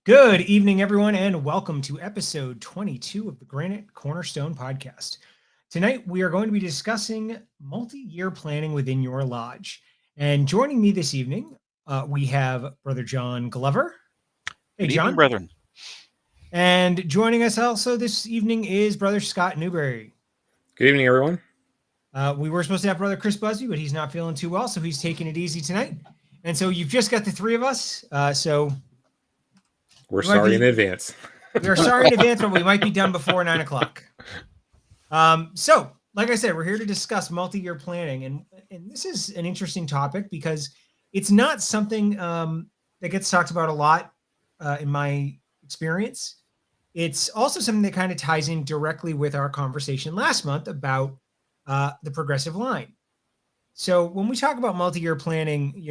Good evening, everyone, and welcome to episode 22 of the Granite Cornerstone Podcast. Tonight, we are going to be discussing multi-year planning within your lodge. And joining me this evening, we have Brother John Glover. Hey, Good John. evening, brethren. And joining us also this evening is Brother Scott Newberry. Good evening, everyone. We were supposed to have Brother Chris Busby, but he's not feeling too well, so he's taking it easy tonight. And so you've just got the three of us. We're sorry in advance. We're sorry in advance, but we might be done before 9 o'clock. So, like I said, we're here to discuss multi-year planning. And this is an interesting topic because it's not something that gets talked about a lot in my experience. It's also something that kind of ties in directly with our conversation last month about the progressive line. So when we talk about multi-year planning,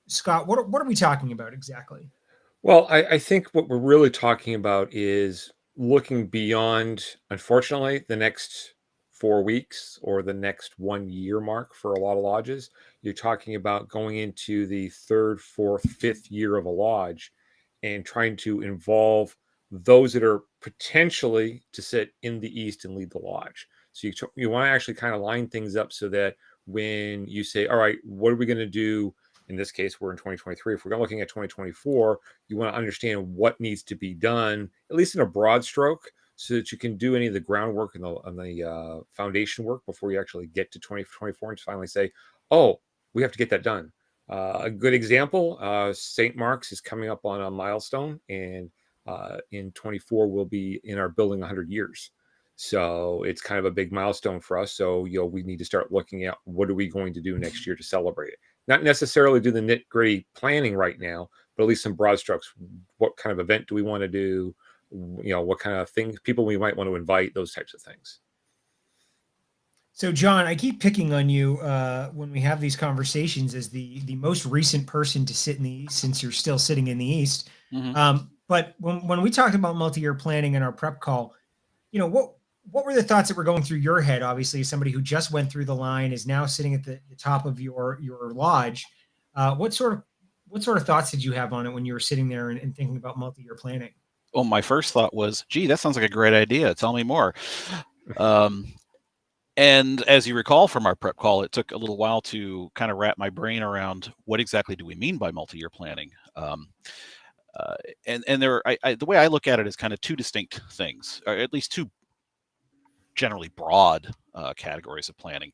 Scott, what are we talking about exactly? Well, I think what we're really talking about is looking beyond, unfortunately, the next 4 weeks or the next 1 year mark for a lot of lodges. You're talking about going into the third, fourth, fifth year of a lodge and trying to involve those that are potentially to sit in the East and lead the lodge. So you want to actually kind of line things up so that when you say, all right, what are we going to do? In this case, we're in 2023. If we're looking at 2024, you want to understand what needs to be done, at least in a broad stroke, so that you can do any of the groundwork and the foundation work before you actually get to 2024 and finally say, oh, we have to get that done. A good example, St. Mark's is coming up on a milestone, and in 24 we'll be in our building 100 years. So it's kind of a big milestone for us. So, we need to start looking at what are we going to do next year to celebrate it. Not necessarily do the nitty-gritty planning right now, but at least some broad strokes. What kind of event do we want to do? What kind of things, people we might want to invite, those types of things. So, John, I keep picking on you when we have these conversations as the most recent person to sit in the East, since you're still sitting in the East. Mm-hmm. But when we talked about multi-year planning in our prep call, what were the thoughts that were going through your head? Obviously, somebody who just went through the line is now sitting at the top of your lodge. What sort of thoughts did you have on it when you were sitting there and thinking about multi-year planning? Well, my first thought was, gee, that sounds like a great idea. Tell me more. And as you recall from our prep call, it took a little while to kind of wrap my brain around what exactly do we mean by multi-year planning. And the way I look at it is kind of two distinct things, or at least two generally broad categories of planning.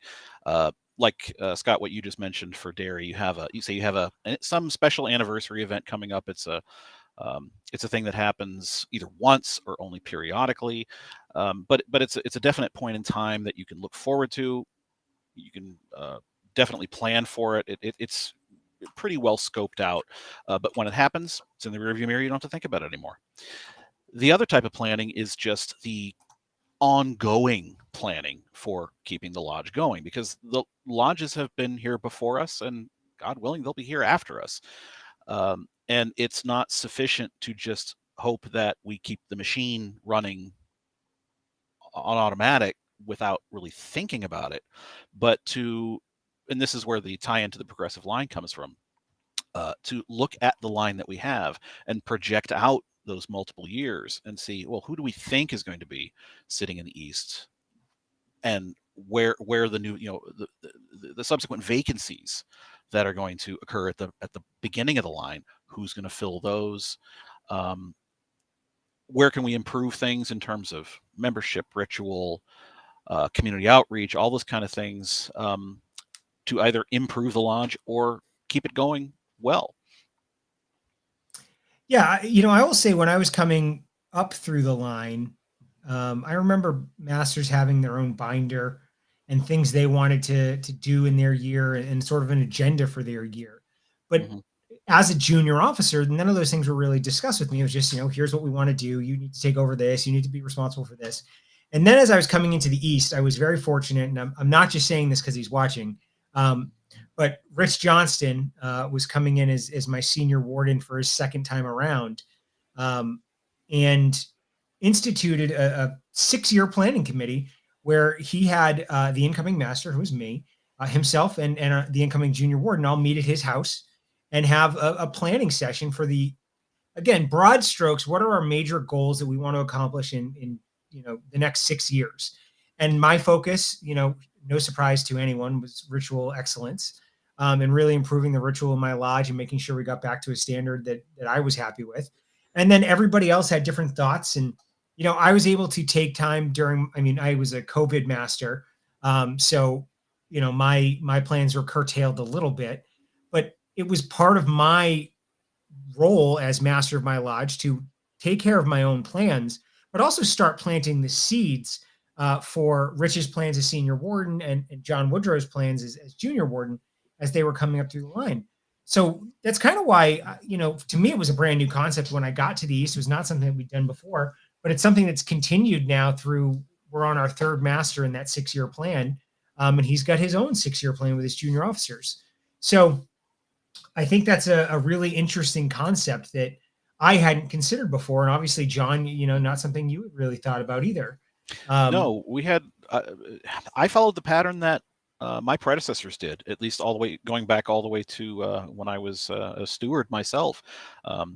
Like Scott, what you just mentioned for dairy, you have some special anniversary event coming up. It's a thing that happens either once or only periodically, but it's a definite point in time that you can look forward to. You can definitely plan for it. It's pretty well scoped out, but when it happens, it's in the rearview mirror. You don't have to think about it anymore. The other type of planning is just the ongoing planning for keeping the lodge going, because the lodges have been here before us, and God willing, they'll be here after us. And it's not sufficient to just hope that we keep the machine running on automatic without really thinking about it, but and this is where the tie-in to the progressive line comes from, to look at the line that we have and project out those multiple years and see, well, who do we think is going to be sitting in the East, and where the new, the subsequent vacancies that are going to occur at the beginning of the line, who's going to fill those, where can we improve things in terms of membership ritual, community outreach, all those kind of things, to either improve the lodge or keep it going well. Yeah, I will say when I was coming up through the line, I remember masters having their own binder and things they wanted to do in their year and sort of an agenda for their year. But as a junior officer, none of those things were really discussed with me. It was just, here's what we want to do. You need to take over this. You need to be responsible for this. And then as I was coming into the East, I was very fortunate, and I'm not just saying this because he's watching, but Rich Johnston was coming in as my senior warden for his second time around, and instituted a 6-year planning committee where he had the incoming master, who was me, himself, and the incoming junior warden all meet at his house and have a planning session for the again, broad strokes, what are our major goals that we want to accomplish in the next 6 years? And my focus, no surprise to anyone, was ritual excellence, and really improving the ritual in my lodge and making sure we got back to a standard that I was happy with. And then everybody else had different thoughts. And, I was able to take time I was a COVID master. So, my plans were curtailed a little bit, but it was part of my role as master of my lodge to take care of my own plans, but also start planting the seeds for Rich's plans as senior warden and John Woodrow's plans as junior warden as they were coming up through the line. So that's kind of why, to me, it was a brand new concept when I got to the East. It was not something that we'd done before, but it's something that's continued now we're on our third master in that 6-year plan. And he's got his own 6-year plan with his junior officers. So I think that's a really interesting concept that I hadn't considered before. And obviously, John, not something you had really thought about either. No, we had, I followed the pattern that my predecessors did, at least going back all the way to when I was a steward myself,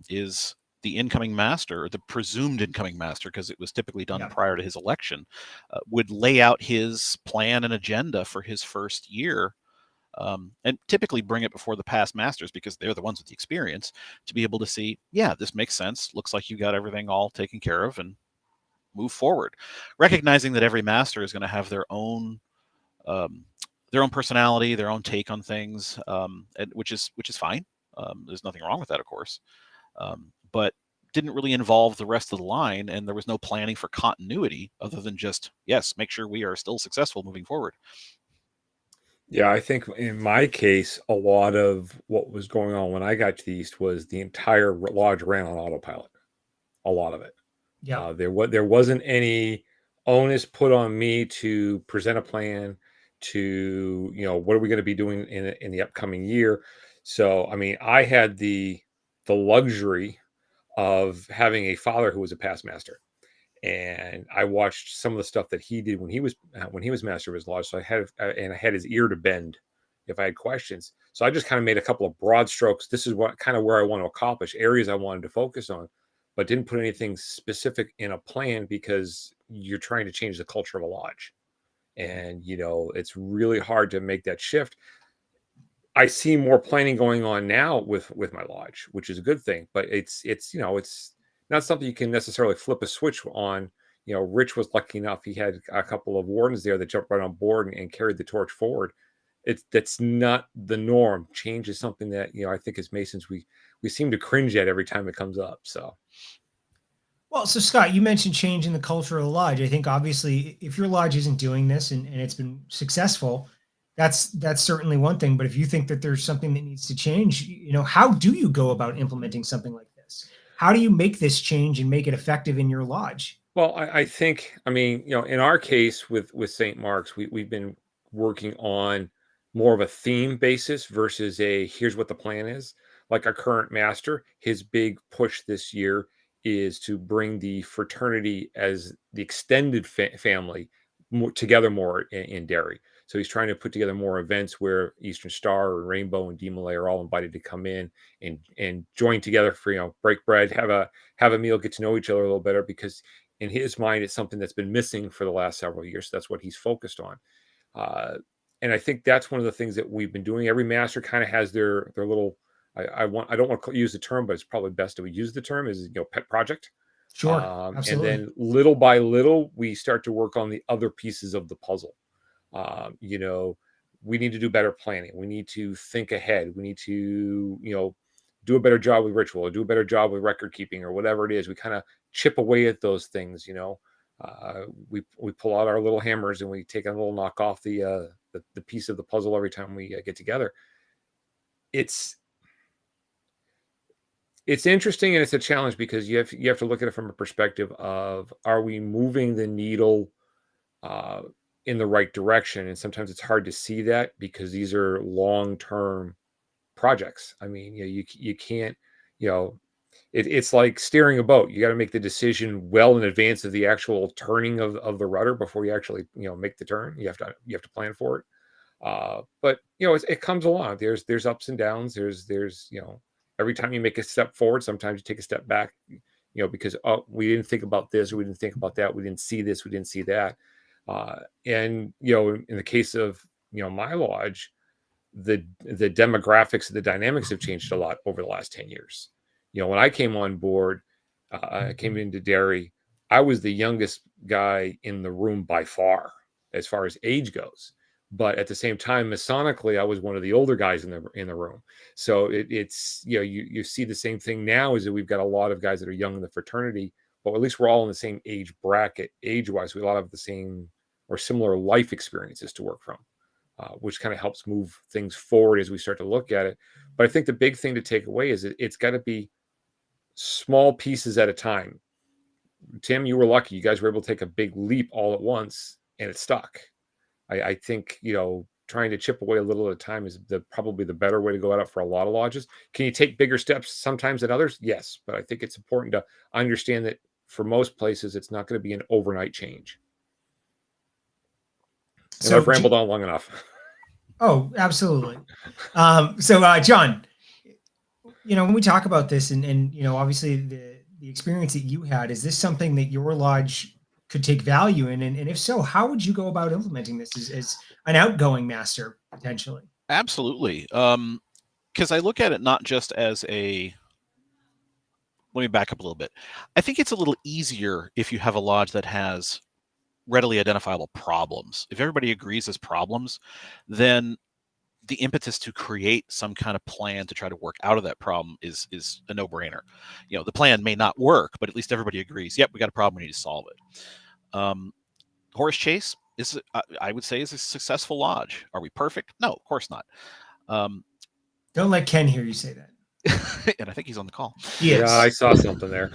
is the incoming master, or the presumed incoming master, because it was typically done prior to his election, would lay out his plan and agenda for his first year. And typically bring it before the past masters, because they're the ones with the experience, to be able to see, yeah, this makes sense. Looks like you got everything all taken care of, and move forward. Recognizing that every master is going to have their own personality, their own take on things, and which is fine. There's nothing wrong with that, of course. But didn't really involve the rest of the line, and there was no planning for continuity other than just, yes, make sure we are still successful moving forward. Yeah, I think in my case, a lot of what was going on when I got to the East was the entire lodge ran on autopilot. A lot of it. Yeah. There wasn't any onus put on me to present a plan to, what are we going to be doing in the upcoming year. So, I mean, I had the luxury of having a father who was a past master. And I watched some of the stuff that he did when he was master of his lodge. So I had his ear to bend if I had questions. So I just kind of made a couple of broad strokes. This is what kind of where I want to accomplish, areas I wanted to focus on, but didn't put anything specific in a plan, because you're trying to change the culture of a lodge. And, it's really hard to make that shift. I see more planning going on now with my lodge, which is a good thing, but it's not something you can necessarily flip a switch on. Rich was lucky enough; he had a couple of wardens there that jumped right on board and carried the torch forward. That's not the norm. Change is something that I think as Masons we seem to cringe at every time it comes up. So, Well, so Scott, you mentioned changing the culture of the lodge. I think obviously, if your lodge isn't doing this and it's been successful, that's certainly one thing. But if you think that there's something that needs to change, how do you go about implementing something like this? How do you make this change and make it effective in your lodge? well, I think, in our case with St. Mark's, we've been working on more of a theme basis versus a here's what the plan is. Like our current master, his big push this year is to bring the fraternity as the extended family together more in Derry. So he's trying to put together more events where Eastern Star or Rainbow and D-Malay are all invited to come in and join together for, break bread, have a meal, get to know each other a little better, because in his mind, it's something that's been missing for the last several years. So that's what he's focused on. And I think that's one of the things that we've been doing. Every master kind of has their little, I don't want to use the term, but it's probably best that we use the term, is, pet project. Sure. And Absolutely. then little by little, we start to work on the other pieces of the puzzle. We need to do better planning. We need to think ahead. We need to, do a better job with ritual, or do a better job with record keeping, or whatever it is. We kind of chip away at those things. We pull out our little hammers and we take a little knock off the piece of the puzzle every time we get together. It's interesting, and it's a challenge, because you have to look at it from a perspective of, are we moving the needle in the right direction? And sometimes it's hard to see that, because these are long-term projects. I mean, you can't, it's like steering a boat. You got to make the decision well in advance of the actual turning of the rudder before you actually, make the turn. You have to plan for it. But it comes along. There's ups and downs. There's every time you make a step forward, sometimes you take a step back, because we didn't think about this, or we didn't think about that, we didn't see this, we didn't see that. And in the case of my lodge, the demographics, the dynamics have changed a lot over the last 10 years. When I came on board, I came into Derry, I was the youngest guy in the room by far as age goes. But at the same time, Masonically, I was one of the older guys in the room. So it's you see the same thing now, is that we've got a lot of guys that are young in the fraternity, but at least we're all in the same age bracket, age-wise. We a lot of the same or similar life experiences to work from, which kind of helps move things forward as we start to look at it. But I think the big thing to take away is it's got to be small pieces at a time. Tim, you were lucky. You guys were able to take a big leap all at once, and it stuck. I think, trying to chip away a little at a time is probably the better way to go at it for a lot of lodges. Can you take bigger steps sometimes than others? Yes, but I think it's important to understand that for most places, it's not going to be an overnight change. And so I've rambled on long enough. Oh, absolutely. So John, when we talk about this and obviously the experience that you had, is this something that your lodge could take value in? And if so, how would you go about implementing this as an outgoing master potentially? Absolutely. Because I look at it not just as let me back up a little bit. I think it's a little easier if you have a lodge that has readily identifiable problems. If everybody agrees as problems, then the impetus to create some kind of plan to try to work out of that problem is a no-brainer. The plan may not work, but at least everybody agrees, yep, we got a problem, we need to solve it. Horace Chase is, I would say, is a successful lodge. Are we perfect? No, of course not. Don't let Ken hear you say that. And I think he's on the call. Yeah, I saw something there.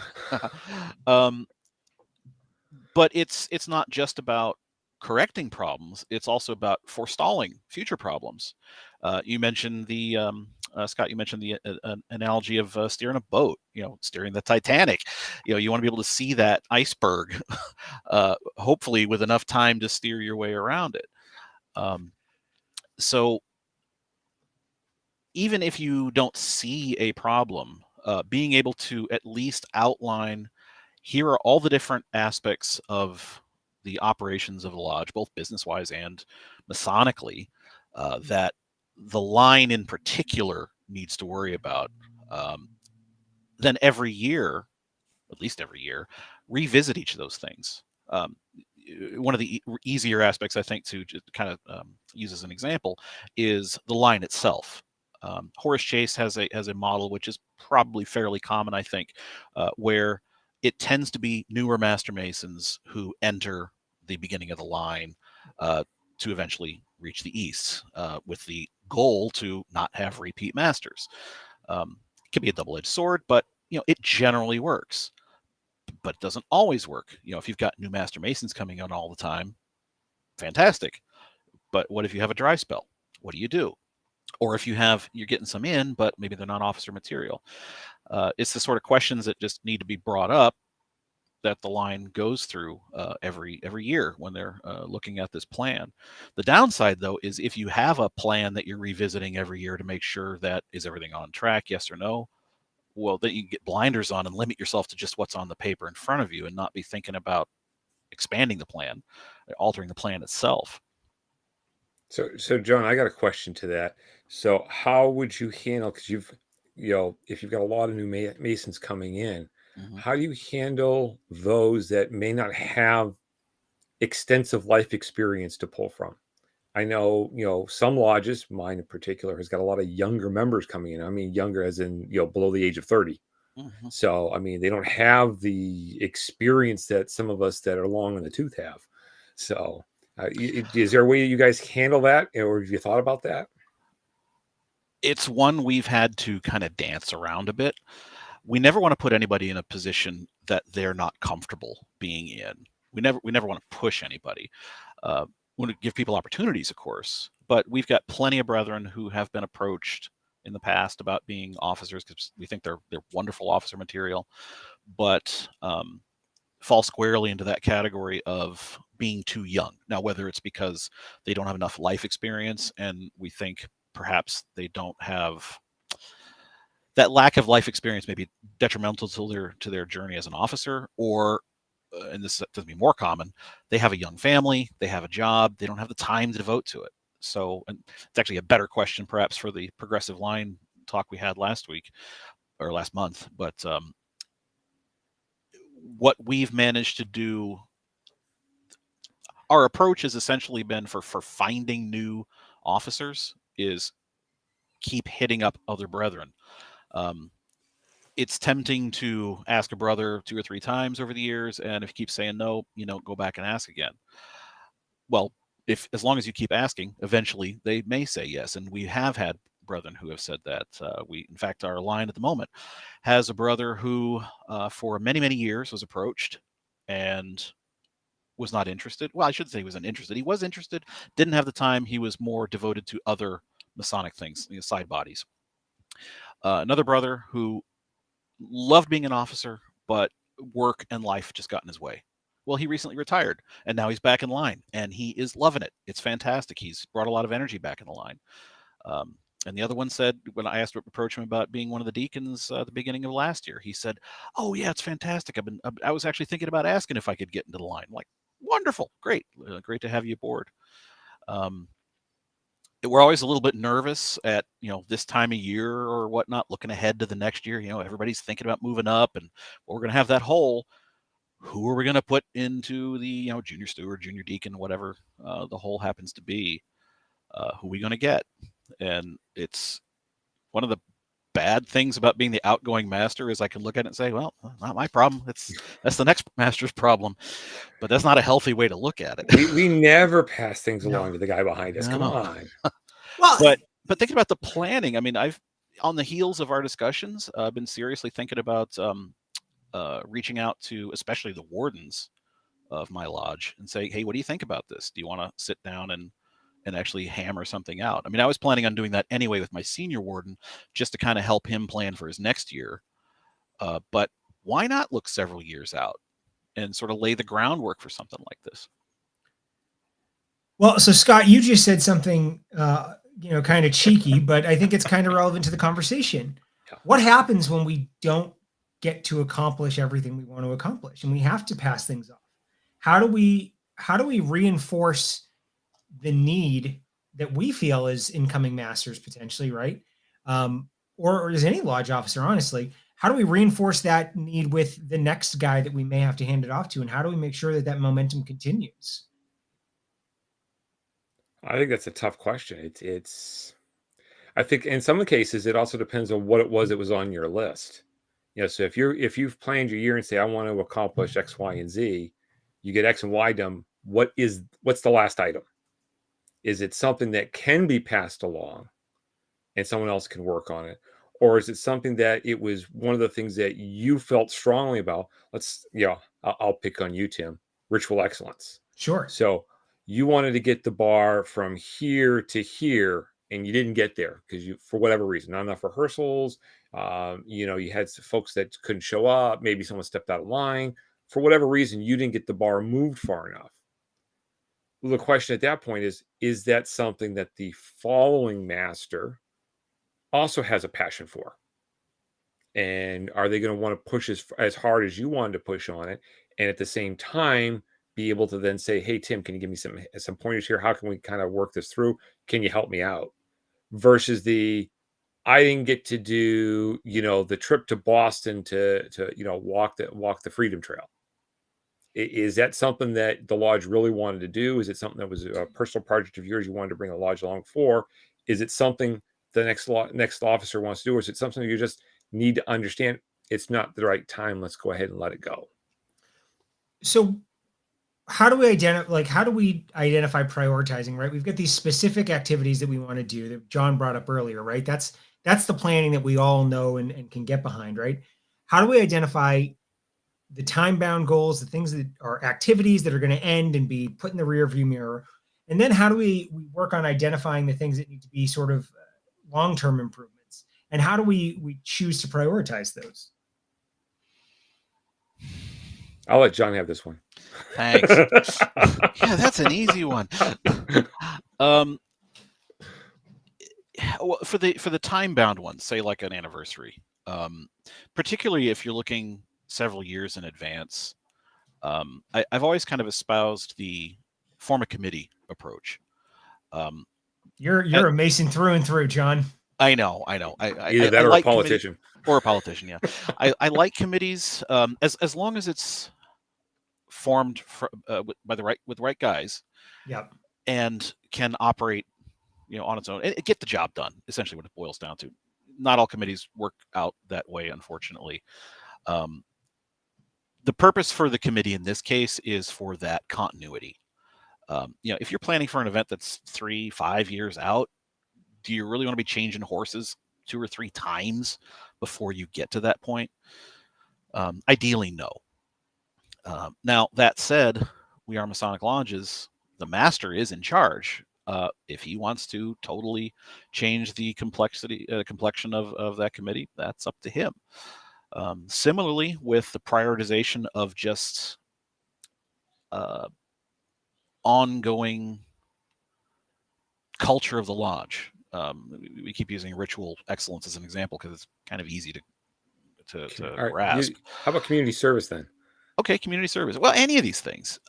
But it's not just about correcting problems. It's also about forestalling future problems. You mentioned Scott, you mentioned the analogy of steering a boat, steering the Titanic. You want to be able to see that iceberg, hopefully with enough time to steer your way around it. So even if you don't see a problem, being able to at least outline, here are all the different aspects of the operations of the lodge, both business-wise and masonically, that the line in particular needs to worry about. Then every year, at least every year, revisit each of those things. One of the easier aspects, I think, to just kind of use as an example is the line itself. Horace Chase has a model which is probably fairly common, I think, where it tends to be newer master masons who enter the beginning of the line to eventually reach the east, with the goal to not have repeat masters. It can be a double-edged sword, but it generally works. But it doesn't always work. If you've got new master masons coming on all the time, fantastic. But what if you have a dry spell? What do you do? Or if you're getting some in, but maybe they're not officer material. It's the sort of questions that just need to be brought up that the line goes through every year when they're looking at this plan. The downside, though, is if you have a plan that you're revisiting every year to make sure that is everything on track, yes or no, well, then you can get blinders on and limit yourself to just what's on the paper in front of you and not be thinking about expanding the plan, altering the plan itself. So John, I got a question to that. So how would you handle, because if you've got a lot of new masons coming in, how do you handle those that may not have extensive life experience to pull from? I know, some lodges, mine in particular, has got a lot of younger members coming in. I mean, younger as in, below the age of 30. So, I mean, they don't have the experience that some of us that are long in the tooth have. So, is there a way you guys handle that, or have you thought about that? It's one we've had to kind of dance around a bit. We never want to put anybody in a position that they're not comfortable being in. We never want to push anybody. We want to give people opportunities, of course, but we've got plenty of brethren who have been approached in the past about being officers because we think they're wonderful officer material, but fall squarely into that category of being too young. Now, whether it's because they don't have enough life experience and we think perhaps they that lack of life experience may be detrimental to their journey as an officer, or and this doesn't be more common, they have a young family, they have a job, they don't have the time to devote to it. So, and it's actually a better question perhaps for the progressive line talk we had last week or last month. But what we've managed to do, our approach has essentially been for finding new officers is keep hitting up other brethren. It's tempting to ask a brother 2 or 3 times over the years, and if you keep saying no, go back and ask again. Well, as long as you keep asking, eventually they may say yes, and we have had brethren who have said that. In fact, our line at the moment has a brother who, for many, many years, was approached and was not interested. Well, I shouldn't say he wasn't interested. He was interested, didn't have the time. He was more devoted to other Masonic things, side bodies. Another brother who loved being an officer, but work and life just got in his way. Well, he recently retired, and now he's back in line, and he is loving it. It's fantastic. He's brought a lot of energy back in the line. And the other one said, when I approached him about being one of the deacons at the beginning of last year, he said, "Oh yeah, it's fantastic. I was actually thinking about asking if I could get into the line." I'm like, wonderful, great, great to have you aboard. We're always a little bit nervous at this time of year or whatnot, looking ahead to the next year. Everybody's thinking about moving up, and we're going to have that hole. Who are we going to put into the junior steward, junior deacon, whatever the hole happens to be? Who are we going to get? And it's one of the bad things about being the outgoing master is I can look at it and say, well, not my problem. That's the next master's problem. But that's not a healthy way to look at it. We never pass things along to the guy behind us. Come on. Well, but thinking about the planning, I mean, I've on the heels of our discussions, been seriously thinking about reaching out to especially the wardens of my lodge and say, hey, what do you think about this? Do you want to sit down and actually hammer something out? I mean, I was planning on doing that anyway with my senior warden, just to kind of help him plan for his next year. But why not look several years out and sort of lay the groundwork for something like this? Well, so Scott, you just said something, kind of cheeky, but I think it's kind of relevant to the conversation. Yeah. What happens when we don't get to accomplish everything we want to accomplish and we have to pass things off? How do we reinforce the need that we feel as incoming masters potentially, right? Or as any lodge officer, honestly, how do we reinforce that need with the next guy that we may have to hand it off to? And how do we make sure that momentum continues? I think that's a tough question. I think in some of the cases, it also depends on what it was that was on your list. So if you've planned your year and say, I want to accomplish X, Y, and Z, you get X and Y done. What's the last item? Is it something that can be passed along and someone else can work on it? Or is it something that it was one of the things that you felt strongly about? I'll pick on you, Tim, ritual excellence. Sure. So you wanted to get the bar from here to here, and you didn't get there because for whatever reason, not enough rehearsals. You had some folks that couldn't show up. Maybe someone stepped out of line. For whatever reason, you didn't get the bar moved far enough. Well, the question at that point is that something that the following master also has a passion for? And are they going to want to push as hard as you wanted to push on it? And at the same time, be able to then say, hey, Tim, can you give me some pointers here? How can we kind of work this through? Can you help me out? Versus I didn't get to do, the trip to Boston to walk the Freedom Trail. Is that something that the lodge really wanted to do? Is it something that was a personal project of yours you wanted to bring the lodge along for? Is it something the next officer wants to do? Or is it something you just need to understand it's not the right time? Let's go ahead and let it go. So how do we identify prioritizing, right? We've got these specific activities that we want to do that John brought up earlier, right? That's the planning that we all know and can get behind, right? How do we identify the time-bound goals, the things that are activities that are going to end and be put in the rear view mirror? And then how do we work on identifying the things that need to be sort of long-term improvements? And how do we choose to prioritize those? I'll let John have this one. Thanks. Yeah, that's an easy one. For the time-bound ones, say like an anniversary, particularly if you're looking several years in advance. I've always kind of espoused the form a committee approach. You're a Mason through and through, John. I know. Either that I or like a politician. Or a politician, yeah. I like committees as long as it's formed by the right guys. Yep. And can operate, on its own and get the job done. Essentially, what it boils down to. Not all committees work out that way, unfortunately. The purpose for the committee in this case is for that continuity. If you're planning for an event that's 3-5 years out, do you really want to be changing horses 2 or 3 times before you get to that point? Ideally, no. Now, that said, we are Masonic lodges. The master is in charge. If he wants to totally change the complexion of that committee, that's up to him. Similarly, with the prioritization of just ongoing culture of the lodge. We keep using ritual excellence as an example because it's kind of easy to grasp. How about community service then? Okay, community service. Well, any of these things.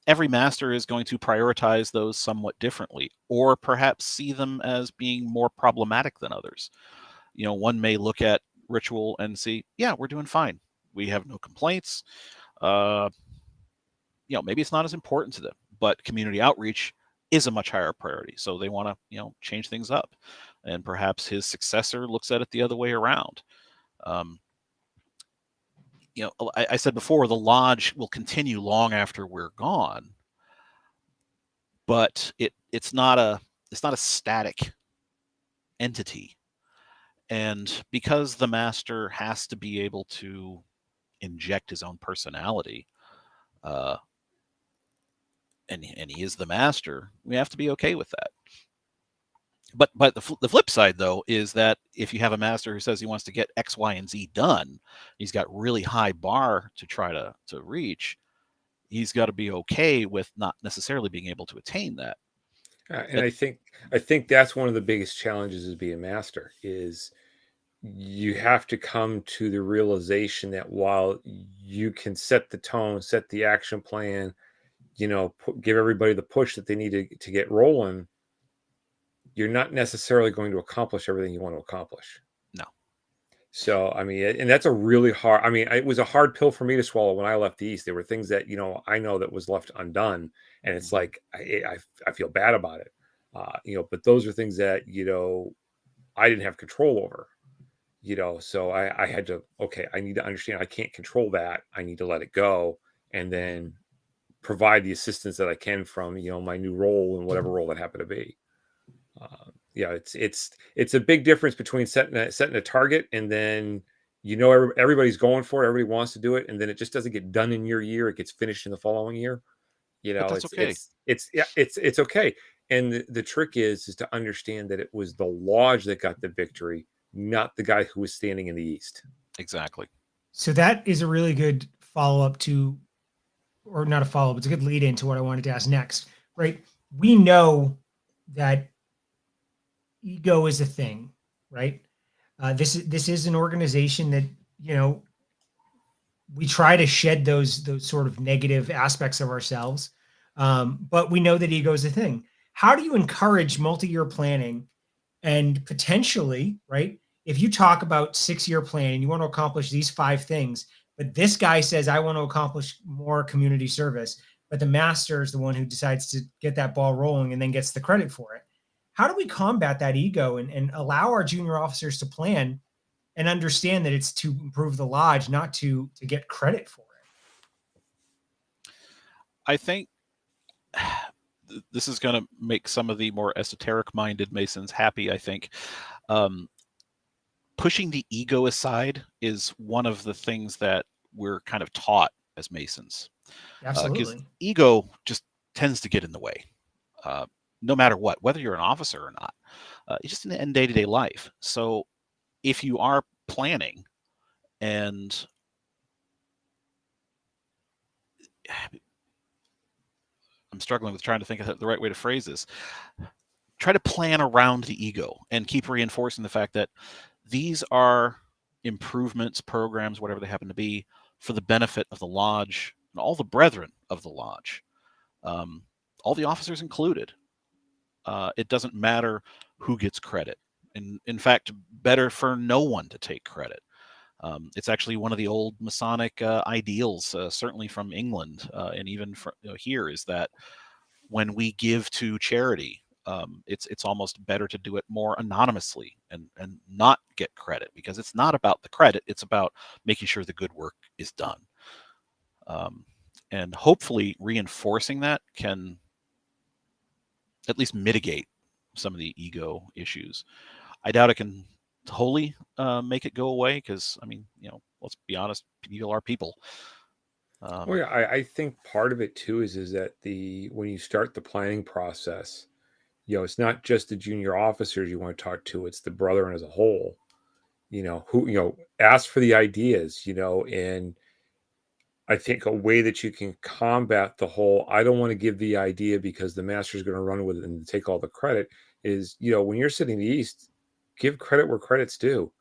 Every master is going to prioritize those somewhat differently, or perhaps see them as being more problematic than others. One may look at ritual and see, yeah, we're doing fine. We have no complaints. Maybe it's not as important to them, but community outreach is a much higher priority. So they want to, change things up. And perhaps his successor looks at it the other way around. I said before, the lodge will continue long after we're gone, but it's not a static entity. And because the master has to be able to inject his own personality, and he is the master, we have to be okay with that. But the flip side, though, is that if you have a master who says he wants to get X, Y, and Z done, he's got really high bar to try to reach. He's got to be okay with not necessarily being able to attain that. And I think that's one of the biggest challenges as being a master is you have to come to the realization that while you can set the tone, set the action plan, give everybody the push that they need to get rolling, you're not necessarily going to accomplish everything you want to accomplish. No. So, and that's a really hard, it was a hard pill for me to swallow when I left the East. There were things that, I know that was left undone, and it's like, I feel bad about it. But those are things that, I didn't have control over, so I had to, I need to understand I can't control that. I need to let it go and then provide the assistance that I can from, my new role and whatever role that happened to be. It's a big difference between setting a target and then everybody's going for it, everybody wants to do it, and then it just doesn't get done in your year. It gets finished in the following year. But that's okay. It's okay. And the trick is to understand that it was the lodge that got the victory, not the guy who was standing in the East. Exactly. So that is a really good follow-up to, or not a follow-up, it's a good lead into what I wanted to ask next, right? We know that ego is a thing, right? This is an organization that, we try to shed those sort of negative aspects of ourselves. But we know that ego is a thing. How do you encourage multi-year planning and potentially, right? If you talk about 6-year planning, you want to accomplish these 5 things, but this guy says, I want to accomplish more community service, but the master is the one who decides to get that ball rolling and then gets the credit for it. How do we combat that ego and allow our junior officers to plan and understand that it's to improve the lodge, not to get credit for it? I think this is going to make some of the more esoteric-minded Masons happy, I think. Pushing the ego aside is one of the things that we're kind of taught as Masons. Absolutely. Because ego just tends to get in the way, no matter what, whether you're an officer or not. It's just in day-to-day life. So if you are planning and I'm struggling with trying to think of the right way to phrase this. Try to plan around the ego and keep reinforcing the fact that these are improvements, programs, whatever they happen to be, for the benefit of the lodge and all the brethren of the lodge, all the officers included. It doesn't matter who gets credit. And in fact, better for no one to take credit. It's actually one of the old Masonic ideals, certainly from England, and even from, here, is that when we give to charity, it's almost better to do it more anonymously and not get credit, because it's not about the credit. It's about making sure the good work is done. And hopefully reinforcing that can at least mitigate some of the ego issues. I doubt it can wholly make it go away, because, I mean, let's be honest, people are people. Well, yeah, I think part of it too is that when you start the planning process, it's not just the junior officers you want to talk to; it's the brethren as a whole. Who ask for the ideas. And I think a way that you can combat the whole "I don't want to give the idea because the master's going to run with it and take all the credit" is, when you're sitting the East, give credit where credit's due.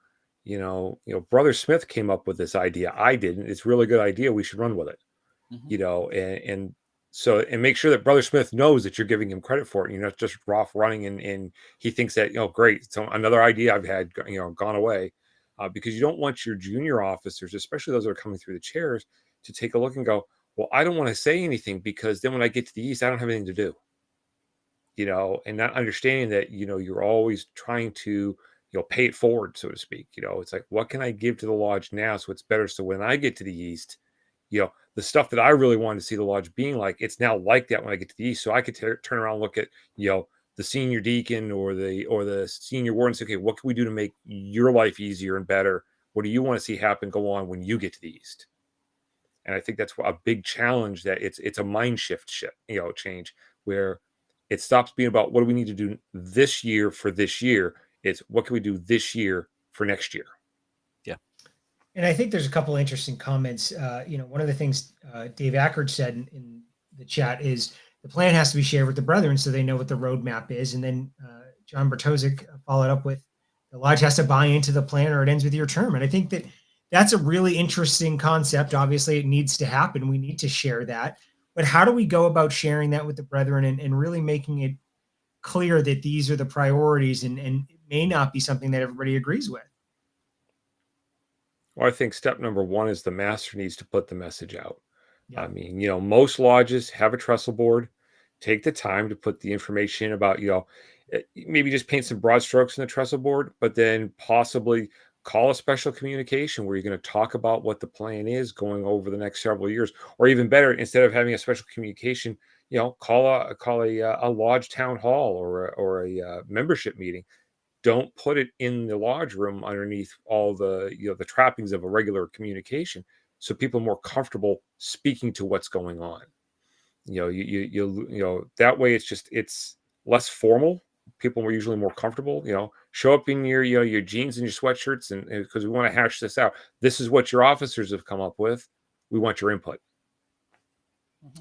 Brother Smith came up with this idea. I didn't. It's a really good idea. We should run with it. And so make sure that Brother Smith knows that you're giving him credit for it. You're not just off running and he thinks that, great. So another idea I've had, gone away, because you don't want your junior officers, especially those that are coming through the chairs, to take a look and go, well, I don't want to say anything because then when I get to the East, I don't have anything to do. And not understanding that, you're always trying to, pay it forward, so to speak. It's like, what can I give to the lodge now so it's better? So when I get to the East, the stuff that I really wanted to see the lodge being like, it's now like that when I get to the East. So I could turn around and look at, the senior deacon or the senior warden and say, okay, what can we do to make your life easier and better? What do you want to see happen, go on when you get to the East? And I think that's a big challenge, that it's a mind shift, change, where it stops being about what do we need to do this year for this year. It's what can we do this year for next year? Yeah. And I think there's a couple of interesting comments. One of the things Dave Ackard said in the chat is the plan has to be shared with the brethren so they know what the roadmap is. And then John Bertozik followed up with, the lodge has to buy into the plan or it ends with your term. And I think that's a really interesting concept. Obviously, it needs to happen. We need to share that. But how do we go about sharing that with the brethren and really making it clear that these are the priorities and it may not be something that everybody agrees with? Well, I think step number one is the master needs to put the message out. Yeah. I mean, most lodges have a trestle board. Take the time to put the information about, maybe just paint some broad strokes in the trestle board, but then possibly call a special communication where you're going to talk about what the plan is going over the next several years. Or even better, instead of having a special communication, call a lodge town hall or a membership meeting. Don't put it in the lodge room underneath all the the trappings of a regular communication, so people are more comfortable speaking to what's going on. That way it's less formal. People were usually more comfortable. Show up in your jeans and your sweatshirts, and because we want to hash this out. This is what your officers have come up with. We want your input.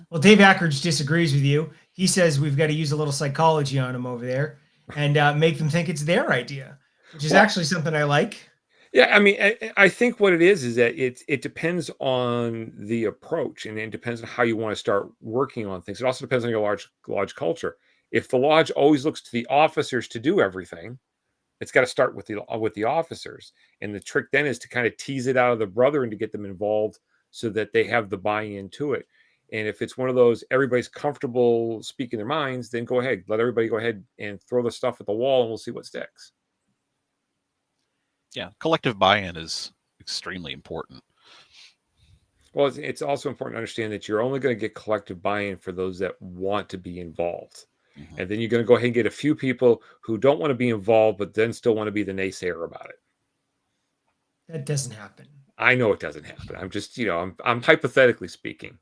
Well, Dave Ackard disagrees with you. He says we've got to use a little psychology on them over there and make them think it's their idea, which is actually something I like. Yeah, I mean, I think what it is that it depends on the approach, and it depends on how you want to start working on things. It also depends on your lodge culture. If the lodge always looks to the officers to do everything, it's got to start with the officers. And the trick then is to kind of tease it out of the brethren to get them involved so that they have the buy-in to it. And if it's one of those everybody's comfortable speaking their minds, then go ahead, let everybody go ahead and throw the stuff at the wall, and we'll see what sticks. Yeah, collective buy-in is extremely important. Well, it's also important to understand that you're only going to get collective buy-in for those that want to be involved. Mm-hmm. And then you're going to go ahead and get a few people who don't want to be involved, but then still want to be the naysayer about it. That doesn't happen. I know it doesn't happen. I'm just, I'm hypothetically speaking.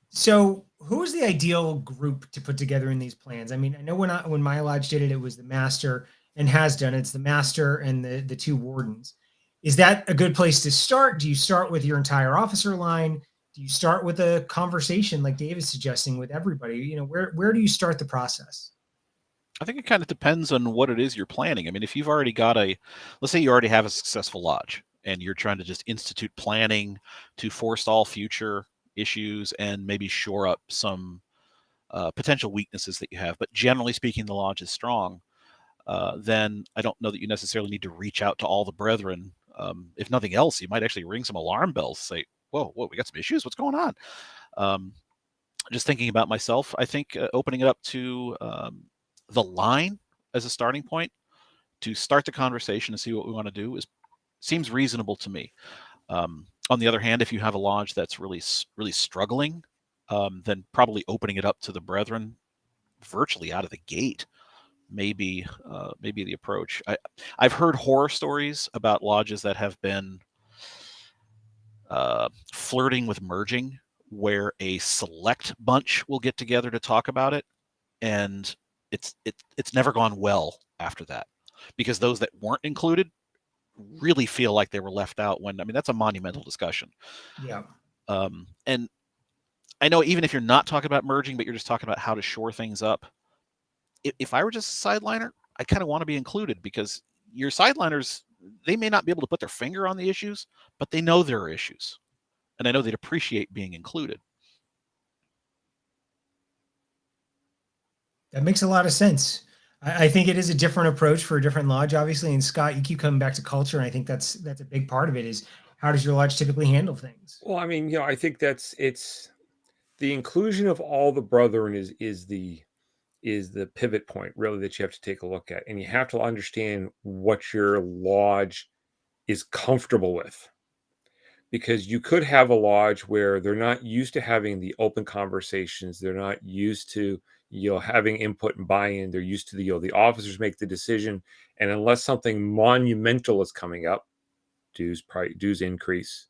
So who is the ideal group to put together in these plans? I mean, I know when my lodge did it, it was the master, and has done. It's the master and the two wardens. Is that a good place to start? Do you start with your entire officer line? Do you start with a conversation like Dave is suggesting with everybody? Where do you start the process? I think it kind of depends on what it is you're planning. I mean, if you've already got let's say you already have a successful lodge and you're trying to just institute planning to forestall future issues and maybe shore up some potential weaknesses that you have, but generally speaking, the lodge is strong, then I don't know that you necessarily need to reach out to all the brethren. If nothing else, you might actually ring some alarm bells, say, whoa, we got some issues. What's going on? Just thinking about myself, I think opening it up to the line as a starting point to start the conversation and see what we want to do seems reasonable to me. On the other hand, if you have a lodge that's really struggling, then probably opening it up to the brethren virtually out of the gate maybe the approach. I've heard horror stories about lodges that have been flirting with merging, where a select bunch will get together to talk about it, and it's never gone well after that, because those that weren't included really feel like they were left out, when, I mean, that's a monumental discussion. Yeah. And I know even if you're not talking about merging, but you're just talking about how to shore things up, if I were just a sideliner, I kind of want to be included, because your sideliners, they may not be able to put their finger on the issues, but they know there are issues, and I know they'd appreciate being included. That makes a lot of sense. I think it is a different approach for a different lodge, obviously. And Scott, you keep coming back to culture, and I think that's a big part of it. Is how does your lodge typically handle things? Well, I mean, I think it's the inclusion of all the brethren is the pivot point, really, that you have to take a look at, and you have to understand what your lodge is comfortable with. Because you could have a lodge where they're not used to having the open conversations, they're not used to having input and buy-in, they're used to the officers make the decision, and unless something monumental is coming up, dues increase,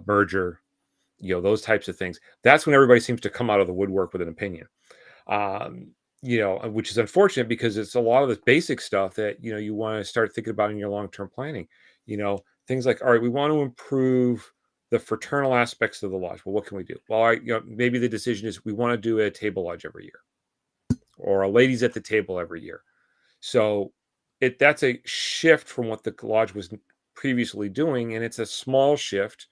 merger, those types of things, that's when everybody seems to come out of the woodwork with an opinion. Which is unfortunate, because it's a lot of the basic stuff that you want to start thinking about in your long-term planning. Things like, all right, we want to improve the fraternal aspects of the lodge. Well, what can we do? Well, maybe the decision is we want to do a table lodge every year, or a ladies at the table every year. So that's a shift from what the lodge was previously doing, and it's a small shift.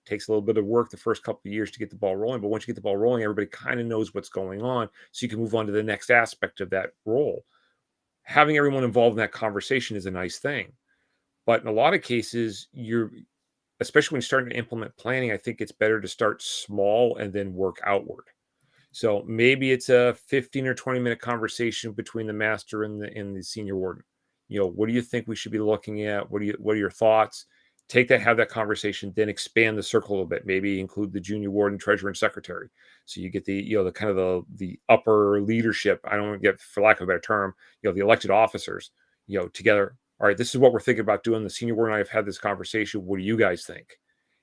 Takes a little bit of work the first couple of years to get the ball rolling, but once you get the ball rolling, everybody kind of knows what's going on, so you can move on to the next aspect of that role. Having everyone involved in that conversation is a nice thing, but in a lot of cases, especially when you're starting to implement planning, I think it's better to start small and then work outward. So maybe it's a 15 or 20-minute conversation between the master and the senior warden. What do you think we should be looking at? What are your thoughts? Take that, have that conversation, then expand the circle a little bit. Maybe include the junior warden, treasurer, and secretary. So you get the kind of the upper leadership. I don't want to get, for lack of a better term, the elected officers, together. All right, this is what we're thinking about doing. The senior warden and I have had this conversation. What do you guys think?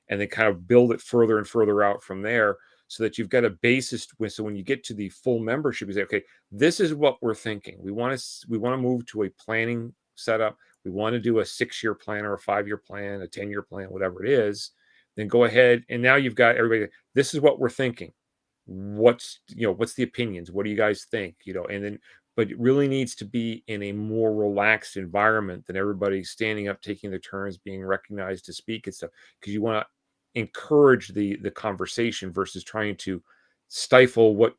And then kind of build it further and further out from there, so that you've got a basis. So when you get to the full membership, you say, okay, this is what we're thinking. We want to move to a planning setup. We want to do a 6-year plan, or a 5-year plan, a 10-year plan, whatever it is. Then go ahead, and now you've got everybody. This is what we're thinking. What's the opinions? What do you guys think? And then, but it really needs to be in a more relaxed environment than everybody standing up, taking their turns, being recognized to speak and stuff. Because you want to encourage the conversation versus trying to stifle what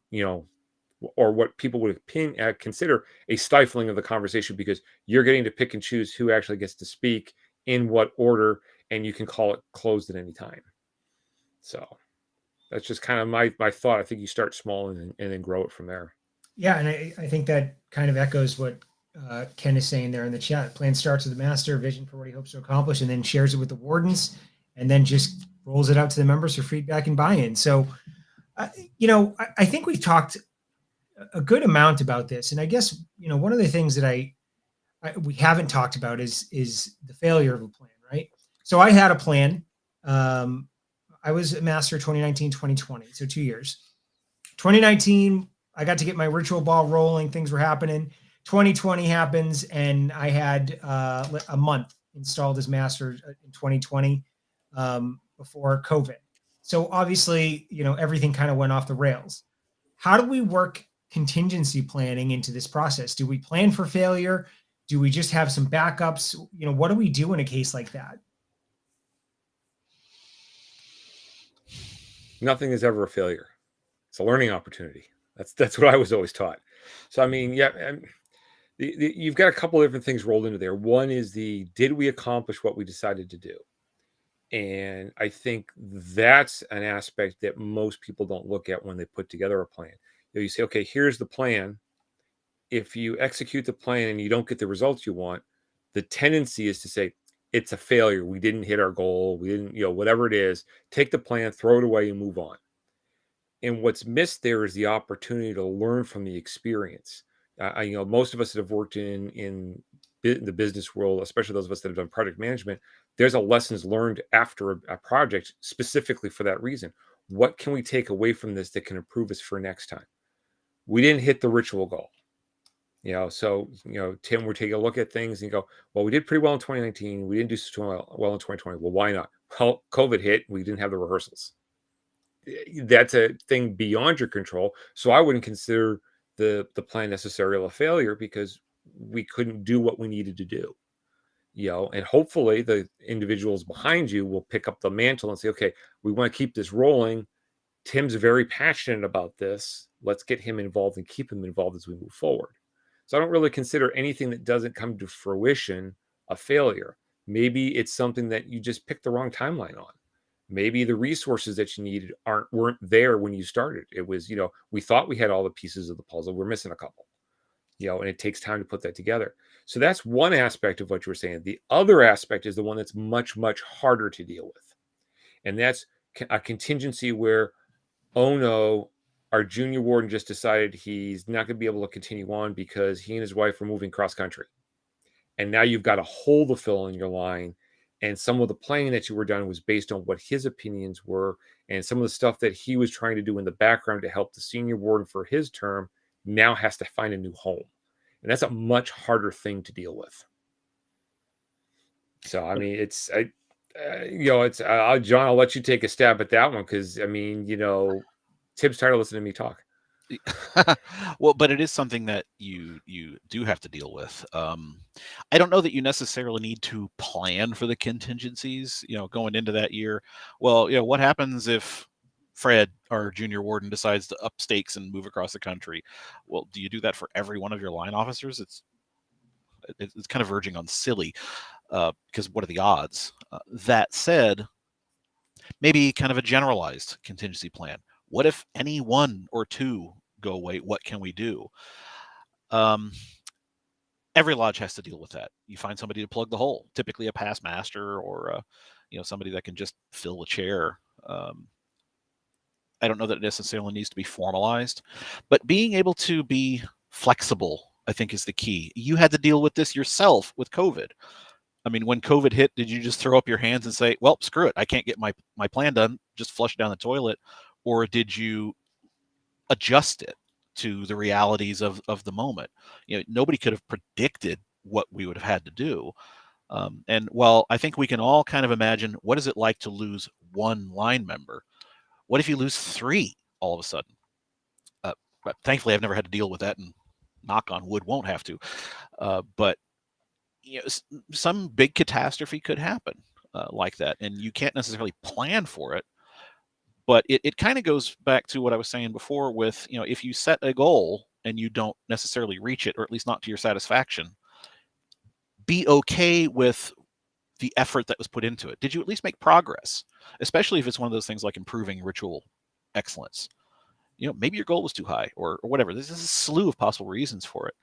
or what people would consider a stifling of the conversation, because you're getting to pick and choose who actually gets to speak in what order, and you can call it closed at any time. So that's just kind of my thought. I think you start small and then grow it from there. Yeah, and I think that kind of echoes what Ken is saying there in the chat. Plan starts with the master, vision for what he hopes to accomplish, and then shares it with the wardens, and then just rolls it out to the members for feedback and buy-in. So, I think we've talked a good amount about this, and I guess one of the things that we haven't talked about is the failure of a plan, right? So I had a plan. I was a master 2019, 2020, so 2 years. 2019, I got to get my ritual ball rolling. Things were happening. 2020 happens, and I had a month installed as master in 2020 before COVID. So obviously, everything kind of went off the rails. How do we work contingency planning into this process? Do we plan for failure? Do we just have some backups? What do we do in a case like that? Nothing is ever a failure. It's a learning opportunity. That's what I was always taught. So, I mean, yeah, you've got a couple of different things rolled into there. One is did we accomplish what we decided to do? And I think that's an aspect that most people don't look at when they put together a plan. You say, okay, here's the plan. If you execute the plan and you don't get the results you want, the tendency is to say, it's a failure. We didn't hit our goal. We didn't, whatever it is, take the plan, throw it away, and move on. And what's missed there is the opportunity to learn from the experience. Most of us that have worked in the business world, especially those of us that have done project management, there's a lessons learned after a project specifically for that reason. What can we take away from this that can improve us for next time? We didn't hit the ritual goal. So, Tim, we're taking a look at things and go, well, we did pretty well in 2019. We didn't do so well in 2020. Well, why not? Well, COVID hit. We didn't have the rehearsals. That's a thing beyond your control. So I wouldn't consider the plan necessarily a failure because we couldn't do what we needed to do. And hopefully the individuals behind you will pick up the mantle and say, okay, we want to keep this rolling. Tim's very passionate about this. Let's get him involved and keep him involved as we move forward. So I don't really consider anything that doesn't come to fruition a failure. Maybe it's something that you just picked the wrong timeline on. Maybe the resources that you needed weren't there when you started. It was, we thought we had all the pieces of the puzzle. We're missing a couple, and it takes time to put that together. So that's one aspect of what you were saying. The other aspect is the one that's much, much harder to deal with. And that's a contingency where, oh no, our junior warden just decided he's not going to be able to continue on because he and his wife are moving cross country. And now you've got a hole to fill in your line. And some of the planning that you were done was based on what his opinions were. And some of the stuff that he was trying to do in the background to help the senior warden for his term now has to find a new home. And that's a much harder thing to deal with. So, I mean, John, I'll let you take a stab at that one. Cause I mean, Tim's tired of listening to me talk. Well, but it is something that you do have to deal with. I don't know that you necessarily need to plan for the contingencies, going into that year. Well, what happens if Fred, our junior warden, decides to up stakes and move across the country? Well, do you do that for every one of your line officers? It's kind of verging on silly, because what are the odds? That said, maybe kind of a generalized contingency plan. What if any one or two go away? What can we do? Every lodge has to deal with that. You find somebody to plug the hole, typically a past master or somebody that can just fill the chair. I don't know that it necessarily needs to be formalized, but being able to be flexible, I think, is the key. You had to deal with this yourself with COVID. I mean, when COVID hit, did you just throw up your hands and say, well, screw it, I can't get my plan done, just flush it down the toilet? Or did you adjust it to the realities of the moment? Nobody could have predicted what we would have had to do. And while I think we can all kind of imagine, what is it like to lose one line member? What if you lose three all of a sudden? But thankfully, I've never had to deal with that, and knock on wood, won't have to. But some big catastrophe could happen like that, and you can't necessarily plan for it. But it kind of goes back to what I was saying before with, if you set a goal and you don't necessarily reach it, or at least not to your satisfaction, be okay with the effort that was put into it. Did you at least make progress? Especially if it's one of those things like improving ritual excellence. Maybe your goal was too high or whatever. There's a slew of possible reasons for it.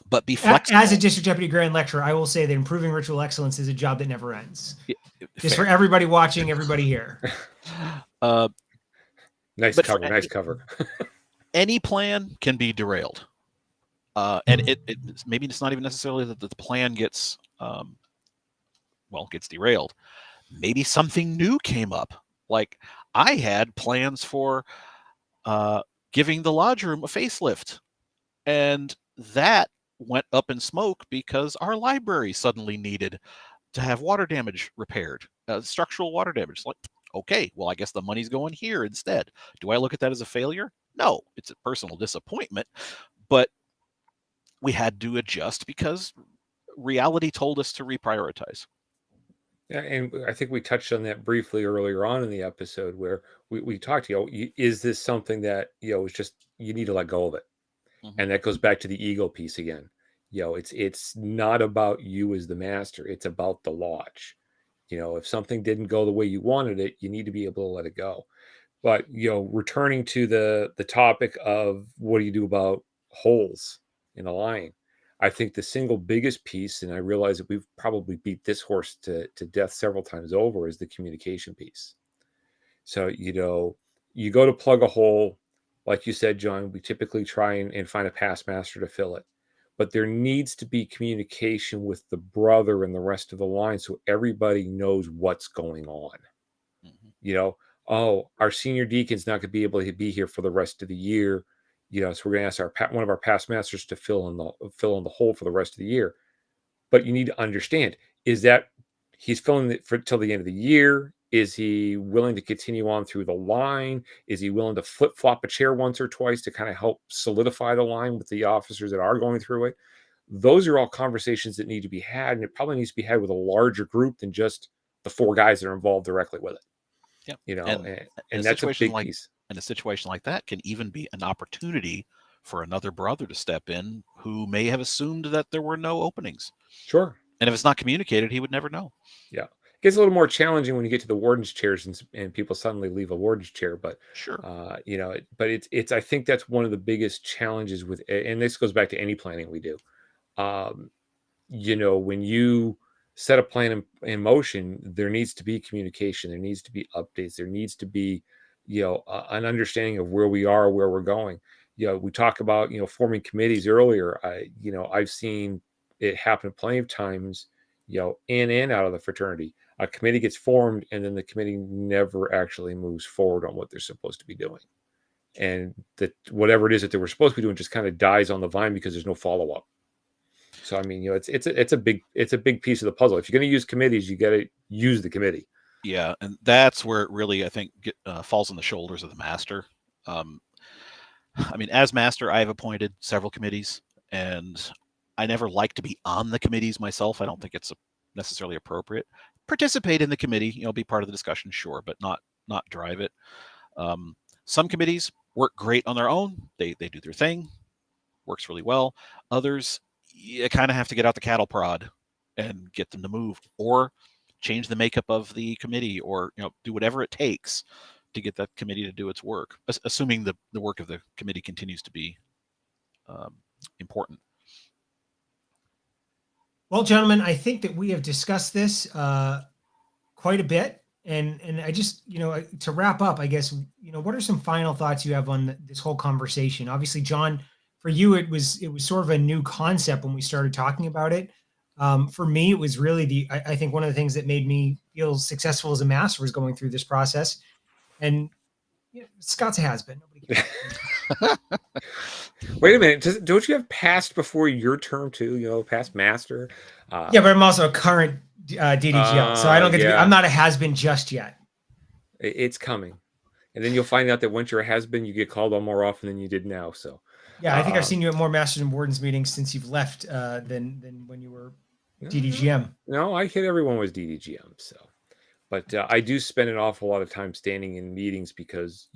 But be flexible. As a district deputy grand lecturer, I will say that improving ritual excellence is a job that never ends. Just Fair. for everybody watching, everybody here. Nice cover. Any plan can be derailed. And maybe it's not even necessarily that the plan gets derailed. Maybe something new came up. Like I had plans for giving the lodge room a facelift, and that went up in smoke because our library suddenly needed to have water damage repaired, structural water damage. Like, okay, well, I guess the money's going here instead. Do I look at that as a failure? No, it's a personal disappointment, but we had to adjust because reality told us to reprioritize. Yeah, and I think we touched on that briefly earlier on in the episode where we talked, is this something that, is just, you need to let go of it. Mhm. And that goes back to the ego piece again. It's not about you as the master. It's about the lodge. If something didn't go the way you wanted it, you need to be able to let it go. But, returning to the topic of what do you do about holes in a line? I think the single biggest piece, and I realize that we've probably beat this horse to death several times over, is the communication piece. So, you go to plug a hole, like you said, John, we typically try and find a past master to fill it. But there needs to be communication with the brother and the rest of the line so everybody knows what's going on. Mhm. Oh, our senior deacon's not going to be able to be here for the rest of the year. So we're going to ask one of our past masters to fill in the hole for the rest of the year. But you need to understand, is that he's filling it for till the end of the year? Is he willing to continue on through the line? Is he willing to flip flop a chair once or twice to kind of help solidify the line with the officers that are going through it? Those are all conversations that need to be had, and it probably needs to be had with a larger group than just the 4 guys that are involved directly with it. Yeah. And that's a big piece. And a situation like that can even be an opportunity for another brother to step in who may have assumed that there were no openings. Sure. And if it's not communicated, he would never know. Yeah. It gets a little more challenging when you get to the warden's chairs and people suddenly leave a warden's chair. But, Sure. but it's, I think that's one of the biggest challenges with, and this goes back to any planning we do. When you set a plan in motion, there needs to be communication. There needs to be updates. There needs to be, an understanding of where we are, where we're going. We talk about, forming committees earlier. I've seen it happen plenty of times, in and out of the fraternity. A committee gets formed and then the committee never actually moves forward on what they're supposed to be doing. And that whatever it is that they were supposed to be doing just kind of dies on the vine because there's no follow-up. So I mean, it's a big piece of the puzzle. If you're going to use committees, you got to use the committee. Yeah, and that's where it really, I think, falls on the shoulders of the master. As master, I have appointed several committees, and I never like to be on the committees myself. I don't think it's necessarily appropriate. Participate in the committee, be part of the discussion, sure, but not drive it. Some committees work great on their own. They do their thing, works really well. Others, you kind of have to get out the cattle prod and get them to move, or change the makeup of the committee, or do whatever it takes to get that committee to do its work, assuming the work of the committee continues to be important. Well, gentlemen, I think that we have discussed this quite a bit, and I just, to wrap up, I guess, what are some final thoughts you have on this whole conversation? Obviously, John, for you, it was sort of a new concept when we started talking about it. For me, it was really I think one of the things that made me feel successful as a master was going through this process. And Scott's a has-been. Nobody cares. Wait a minute. Don't you have past before your term too? Past master. Yeah, but I'm also a current DDGL, so I don't get to be. I'm not a has-been just yet. It's coming, and then you'll find out that once you're a has-been, you get called on more often than you did now. So yeah, I think I've seen you at more masters and wardens meetings since you've left than when you were DDGM. No, I hit everyone was DDGM. So, but I do spend an awful lot of time standing in meetings because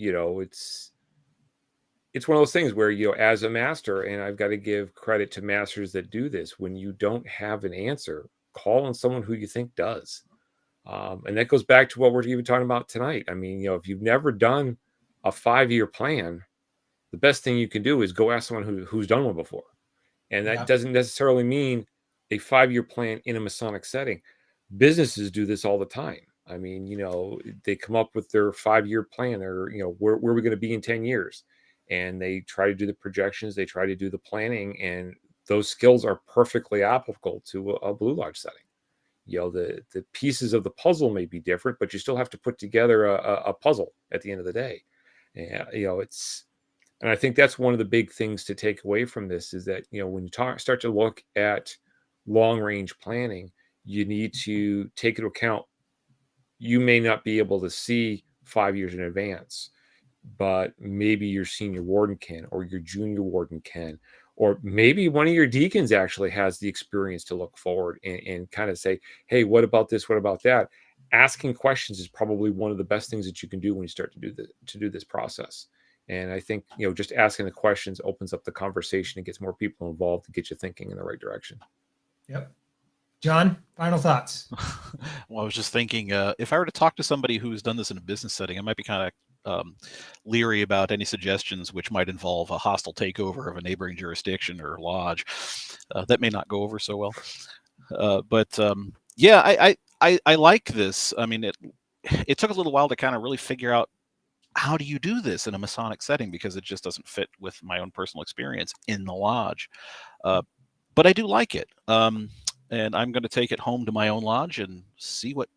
it's one of those things where, as a master, and I've got to give credit to masters that do this, when you don't have an answer, call on someone who you think does. And that goes back to what we're even talking about tonight. I mean, if you've never done a 5-year plan, the best thing you can do is go ask someone who's done one before. And that doesn't necessarily mean a 5-year plan in a Masonic setting. Businesses do this all the time. I mean, they come up with their 5-year plan, or, where are we going to be in 10 years? And they try to do the projections, they try to do the planning, and those skills are perfectly applicable to a Blue Lodge setting. The pieces of the puzzle may be different, but you still have to put together a puzzle at the end of the day. And, and I think that's one of the big things to take away from this is that, when you start to look at long range planning, you need to take into account, you may not be able to see 5 years in advance. but maybe your senior warden can, or your junior warden can, or maybe one of your deacons actually has the experience to look forward and kind of say, hey, what about this? What about that? Asking questions is probably one of the best things that you can do when you start to do this process. And I think, just asking the questions opens up the conversation and gets more people involved to get you thinking in the right direction. Yep. John, final thoughts. Well, I was just thinking, if I were to talk to somebody who's done this in a business setting, I might be kind of leery about any suggestions which might involve a hostile takeover of a neighboring jurisdiction or lodge. That may not go over so well. But I like this. I mean, it took a little while to kind of really figure out how do you do this in a Masonic setting, because it just doesn't fit with my own personal experience in the lodge. But I do like it. And I'm going to take it home to my own lodge and see what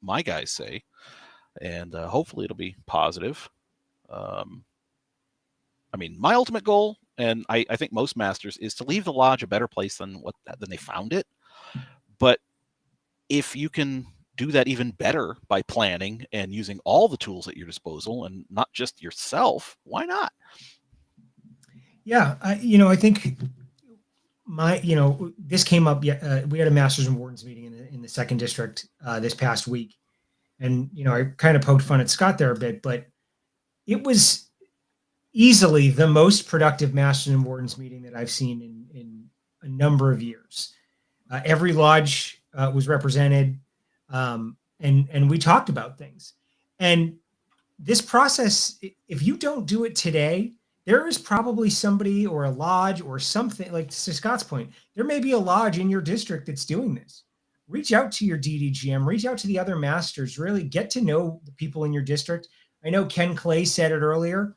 my guys say. And hopefully it'll be positive. I mean, my ultimate goal, and I think most masters, is to leave the lodge a better place than they found it. But if you can do that even better by planning and using all the tools at your disposal and not just yourself, why not? Yeah, I think this came up. We had a Masters and Wardens meeting in the second district this past week, and I kind of poked fun at Scott there a bit, but it was easily the most productive Masters and Wardens meeting that I've seen in a number of years. Every lodge was represented, and we talked about things. And this process, if you don't do it today, there is probably somebody or a lodge or something, like to Scott's point, there may be a lodge in your district that's doing this. Reach out to your DDGM, reach out to the other masters, really get to know the people in your district. I know Ken Clay said it earlier.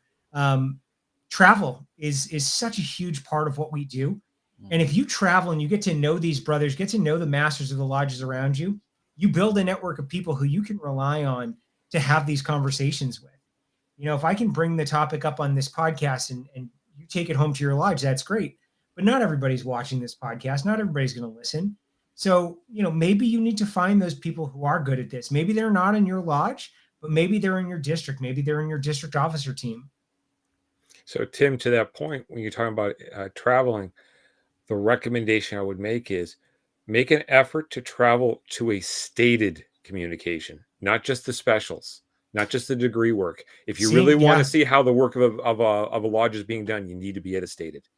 Travel is such a huge part of what we do. And if you travel and you get to know these brothers, get to know the masters of the lodges around you, you build a network of people who you can rely on to have these conversations with. If I can bring the topic up on this podcast and you take it home to your lodge, that's great. But not everybody's watching this podcast. Not everybody's going to listen. So, maybe you need to find those people who are good at this. Maybe they're not in your lodge, but maybe they're in your district. Maybe they're in your district officer team. So, Tim, to that point, when you're talking about traveling, the recommendation I would make is make an effort to travel to a stated communication, not just the specials, not just the degree work. If you really want to see how the work of a lodge is being done, you need to be at a stated.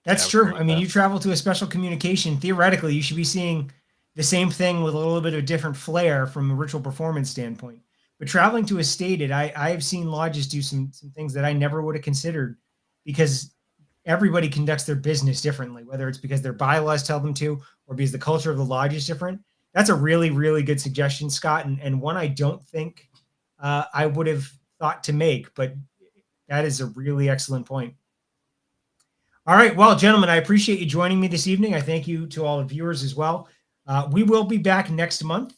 That's true. I mean, you travel to a special communication, theoretically, you should be seeing the same thing with a little bit of a different flair from a ritual performance standpoint. But traveling to a stated, I have seen lodges do some things that I never would have considered, because everybody conducts their business differently, whether it's because their bylaws tell them to or because the culture of the lodge is different. That's a really, really good suggestion, Scott, and one I don't think I would have thought to make, but that is a really excellent point. All right. Well, gentlemen, I appreciate you joining me this evening. I thank you to all the viewers as well. We will be back next month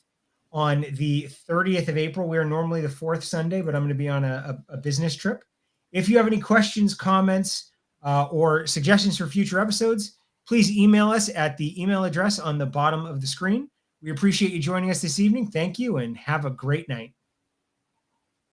on the 30th of April. We are normally the fourth Sunday, but I'm going to be on a business trip. If you have any questions, comments, or suggestions for future episodes, please email us at the email address on the bottom of the screen. We appreciate you joining us this evening. Thank you, and have a great night.